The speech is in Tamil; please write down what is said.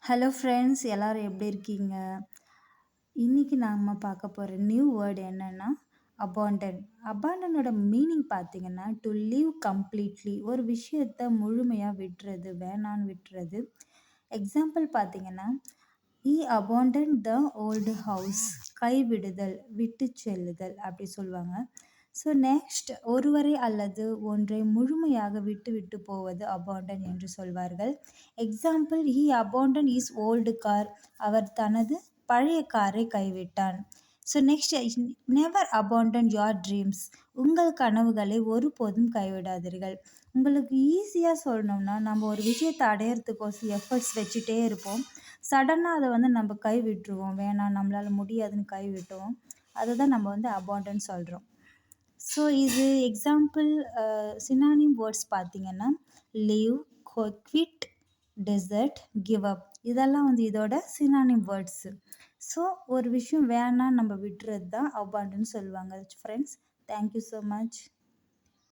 ஹலோ ஃப்ரெண்ட்ஸ் எல்லாரும் எப்படி இருக்கீங்க? இன்னைக்கு நாம பார்க்க போற நியூ வேர்ட் என்னன்னா அபாண்டன். அபாண்டனோட மீனிங் பார்த்தீங்கன்னா, டு லீவ் கம்ப்ளீட்லி ஒரு விஷயத்த முழுமையா விட்டுறது, வேணான்னு விட்டுறது. எக்ஸாம்பிள் பார்த்தீங்கன்னா, "he abandoned the old house" கைவிடுதல், விட்டுச் செல்லுதல் அப்படி சொல்லுவாங்க. ஸோ நெக்ஸ்ட் ஒருவரை அல்லது ஒன்றை முழுமையாக விட்டுவிட்டு போவது அபாண்டன் என்று சொல்வார்கள். Example "he abandon is old car" அவர் தனது பழைய காரை கைவிட்டான். So next never abandon your dreams உங்கள் கனவுகளை ஒருபோதும் கைவிடாதீர்கள். உங்களுக்கு ஈஸியாக சொல்லணும்னா நம்ம ஒரு விஷயத்தை அடையிறதுக்கோசம் எஃபர்ட்ஸ் வச்சுட்டே இருப்போம். சடனாக அதை நம்ம கை விட்டுருவோம், வேணாம் நம்மளால் முடியாதுன்னு கை விட்டுருவோம். அதை தான் நம்ம அபாண்டன் சொல்கிறோம். ஸோ இது எக்ஸாம்பிள் சினானிம் வேர்ட்ஸ் பார்த்தீங்கன்னா leave, quit, desert, give up இதெல்லாம் இதோட சினானிம் வேர்ட்ஸு. ஸோ ஒரு விஷயம் வேணாம் நம்ம விட்டுறது தான் அபாண்டன் சொல்லுவாங்க ஃப்ரெண்ட்ஸ். Thank you so much.